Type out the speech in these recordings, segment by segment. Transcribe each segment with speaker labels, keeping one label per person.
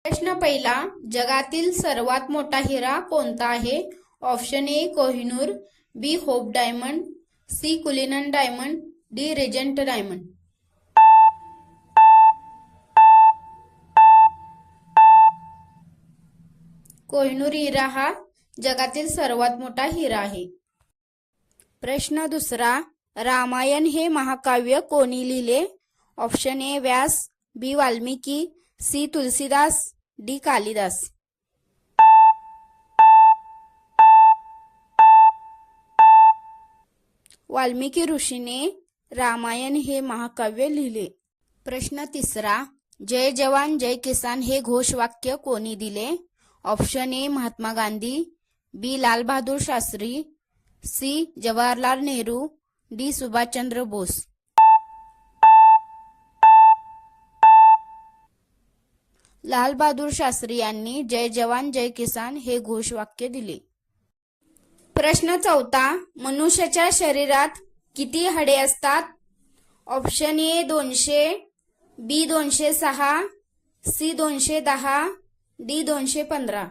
Speaker 1: प्रश्न पहिला, जगातील सर्वात मोठा हिरा कोणता आहे? Option A Kohinoor, B Hope diamond, C Cullinan diamond, D Regent diamond. Kohinoor हिरा हा जगातील सर्वात मोठा हिरा आहे. प्रश्न दुसरा, रामायण हे महाकाव्य कोणी लिहिले? Option A Vyas, B Valmiki, C Tulsidas, D Kalidas. Valmiki ऋषीने रामायण हे महाकाव्य लिहिले. प्रश्न तिसरा, जय जवान जय किसान हे घोषवाक्य कोणी दिले? Option A Mahatma Gandhi, B Lal Bahadur Shastri, C Jawaharlal Nehru, D Subhashchandra Bose. Lal Bahadur Shastri यांनी जय जवान जय किसान हे घोषवाक्य दिले. प्रश्न चौथा, मनुष्याच्या शरीरात किती हाडे असतात? Option A 200, B 206, C 210, D 215.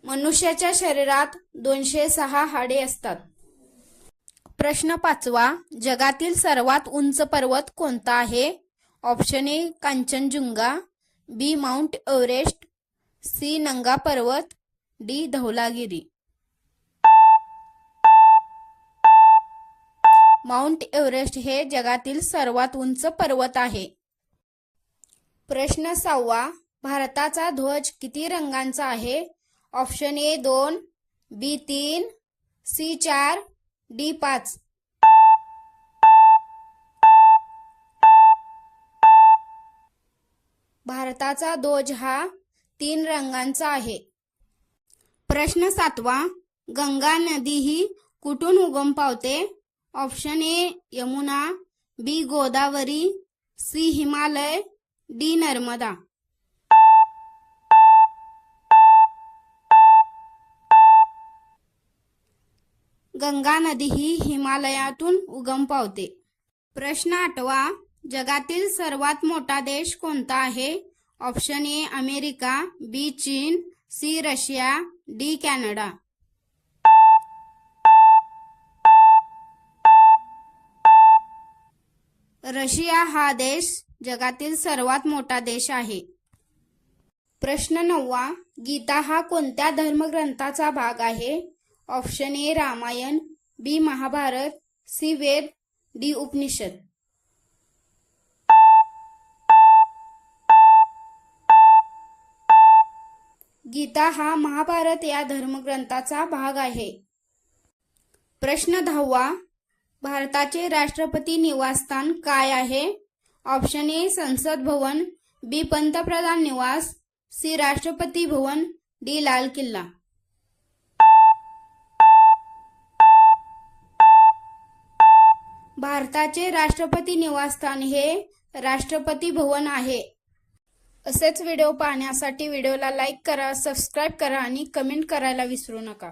Speaker 1: मनुष्याच्या शरीरात 206 हाडे असतात. प्रश्न पाचवा, जगातील सर्वात उंच पर्वत कोणता आहे? Option A Kanchenjunga, B Mount Everest, C Nanga Parbat, D Dhaulagiri. Mount Everest हे जगातील सर्वात उंच पर्वत आहे. प्रश्न सहावा, भारताचा ध्वज किती रंगांचा आहे? Option A 2, B 3, C 4, D 5. भारताचा ध्वज हा 3 रंगांचा आहे. प्रश्न सातवा, गंगा नदी ही कुठून उगम पावते? Option A Yamuna, B Godavari, C Himalaya, D Narmada. Ganga नदी ही हिमालयातून उगम पावते. प्रश्न आठवा, जगातील सर्वात मोठा देश कोणता आहे? ऑप्शन ए अमेरिका, बी चीन, C Russia, D Canada. Russia हा देश जगातील सर्वात मोठा देश आहे. प्रश्न नववा, गीता हा कोणत्या धर्मग्रंथाचा भाग आहे? Option A Ramayan, B Mahabharat, C Ved, D Upanishad. Gita हा महाभारत या धर्मग्रंथाचा भाग आहे. प्रश्न 10वा, भारताचे राष्ट्रपती निवासस्थान काय आहे? ऑप्शन ए संसद भवन, बी पंतप्रधान निवास, सी राष्ट्रपती भवन, डी लाल किल्ला. भारताचे राष्ट्रपती निवासस्थान हे राष्ट्रपती भवन आहे. असेच व्हिडिओ पाहण्यासाठी व्हिडिओला लाईक करा, सबस्क्राईब करा आणि कमेंट करायला विसरू नका.